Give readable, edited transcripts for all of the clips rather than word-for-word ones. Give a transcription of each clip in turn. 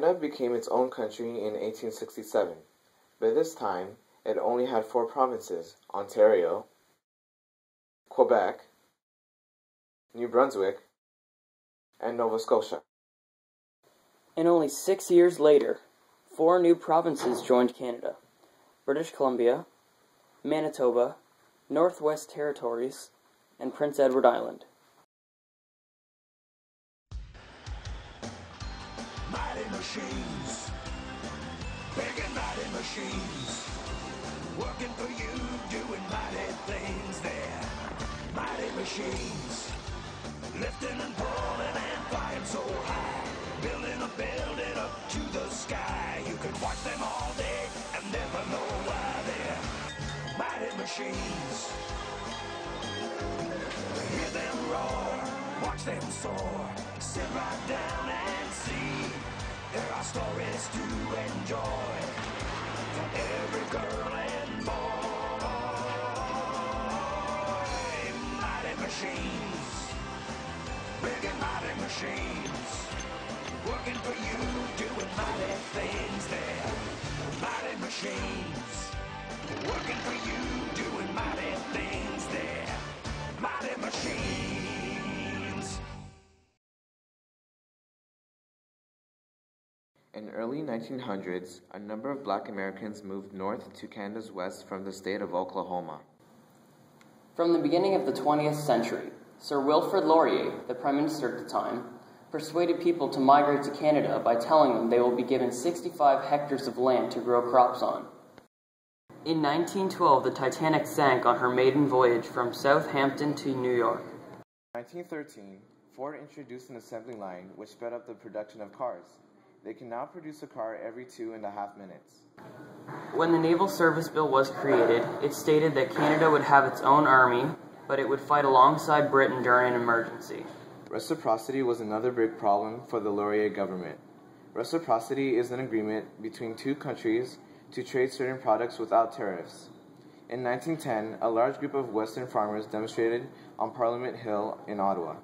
Canada became its own country in 1867. By this time, it only had 4 provinces: Ontario, Quebec, New Brunswick, and Nova Scotia. And only 6 years later, 4 new provinces joined Canada: British Columbia, Manitoba, Northwest Territories, and Prince Edward Island. Mighty machines, big and mighty machines, working for you, doing mighty things there. Mighty machines, lifting and pulling and flying so high, building a building up to the sky. You can watch them all day and never know why they're mighty machines. Hear them roar, watch them soar, sit right down and see. There are stories to enjoy for every girl and boy. Mighty machines, big and mighty machines, working for you, doing mighty things there. Mighty machines, working for you, doing mighty things there. Mighty machines. In early 1900s, a number of Black Americans moved north to Canada's west from the state of Oklahoma. From the beginning of the 20th century, Sir Wilfrid Laurier, the Prime Minister at the time, persuaded people to migrate to Canada by telling them they will be given 65 hectares of land to grow crops on. In 1912, the Titanic sank on her maiden voyage from Southampton to New York. In 1913, Ford introduced an assembly line which sped up the production of cars. They can now produce a car every 2.5 minutes. When the Naval Service Bill was created, it stated that Canada would have its own army, but it would fight alongside Britain during an emergency. Reciprocity was another big problem for the Laurier government. Reciprocity is an agreement between 2 countries to trade certain products without tariffs. In 1910, a large group of Western farmers demonstrated on Parliament Hill in Ottawa.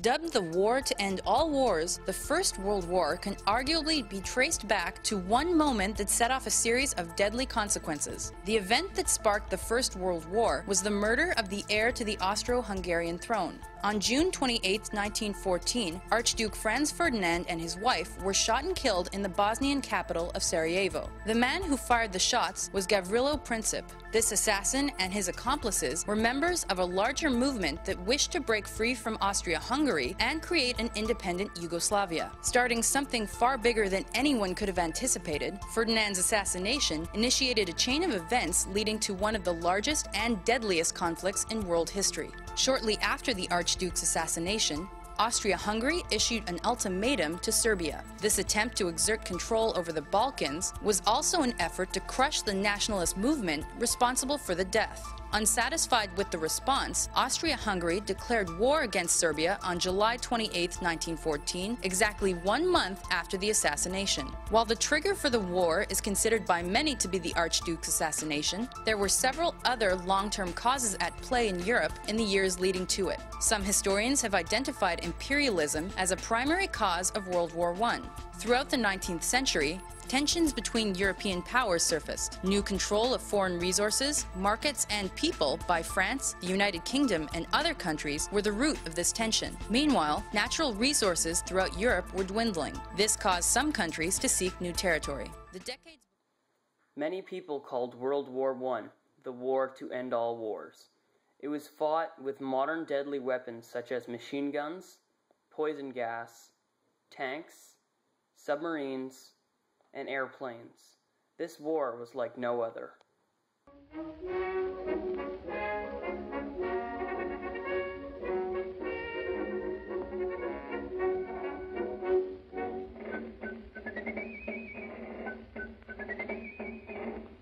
Dubbed the War to End All Wars, the First World War can arguably be traced back to one moment that set off a series of deadly consequences. The event that sparked the First World War was the murder of the heir to the Austro-Hungarian throne. On June 28, 1914, Archduke Franz Ferdinand and his wife were shot and killed in the Bosnian capital of Sarajevo. The man who fired the shots was Gavrilo Princip. This assassin and his accomplices were members of a larger movement that wished to break free from Austria-Hungary and create an independent Yugoslavia. Starting something far bigger than anyone could have anticipated, Ferdinand's assassination initiated a chain of events leading to one of the largest and deadliest conflicts in world history. Shortly after the Archduke's assassination, Austria-Hungary issued an ultimatum to Serbia. This attempt to exert control over the Balkans was also an effort to crush the nationalist movement responsible for the death. Unsatisfied with the response, Austria-Hungary declared war against Serbia on July 28, 1914, exactly 1 month after the assassination. While the trigger for the war is considered by many to be the Archduke's assassination, there were several other long-term causes at play in Europe in the years leading to it. Some historians have identified imperialism as a primary cause of World War I. Throughout the 19th century, tensions between European powers surfaced. New control of foreign resources, markets, and people by France, the United Kingdom, and other countries were the root of this tension. Meanwhile, natural resources throughout Europe were dwindling. This caused some countries to seek new territory. Many people called World War I the war to end all wars. It was fought with modern deadly weapons such as machine guns, poison gas, tanks, submarines, and airplanes. This war was like no other.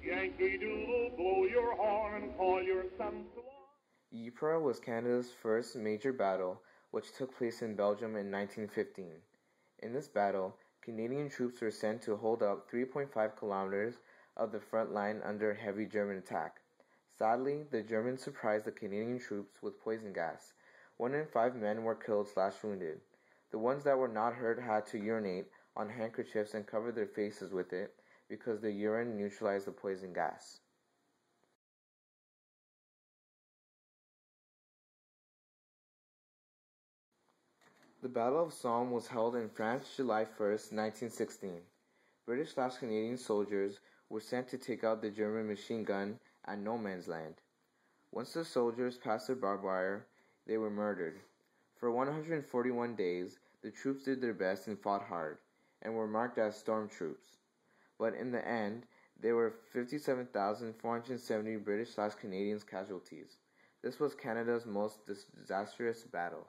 Yankee Doodle, blow your horn and call your sons to arms. Ypres was Canada's first major battle, which took place in Belgium in 1915. In this battle, Canadian troops were sent to hold up 3.5 kilometers of the front line under heavy German attack. Sadly, the Germans surprised the Canadian troops with poison gas. 1 in 5 men were killed/wounded. The ones that were not hurt had to urinate on handkerchiefs and covered their faces with it because the urine neutralized the poison gas. The Battle of Somme was held in France July 1st, 1916. British/Canadian soldiers were sent to take out the German machine gun at No Man's Land. Once the soldiers passed the barbed wire, they were murdered. For 141 days, the troops did their best and fought hard, and were marked as storm troops. But in the end, there were 57,470 British/Canadian casualties. This was Canada's most disastrous battle.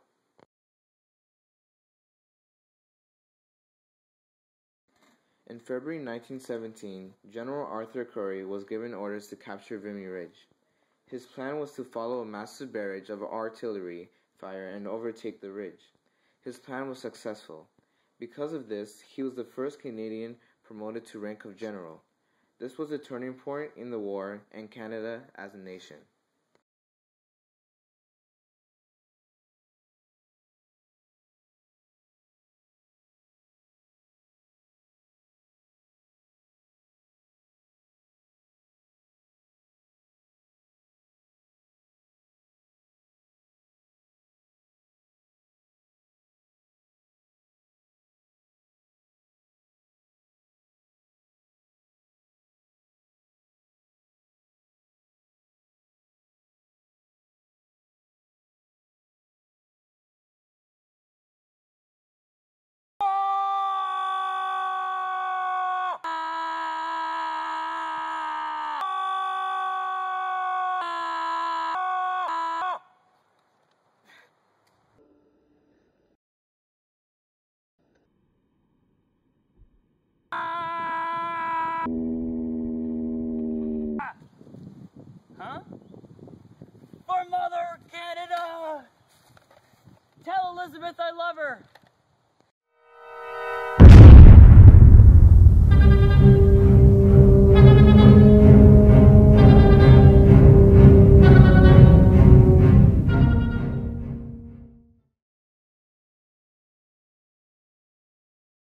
In February 1917, General Arthur Currie was given orders to capture Vimy Ridge. His plan was to follow a massive barrage of artillery fire and overtake the ridge. His plan was successful. Because of this, he was the first Canadian promoted to rank of general. This was a turning point in the war and Canada as a nation. Huh? For Mother Canada! Tell Elizabeth I love her!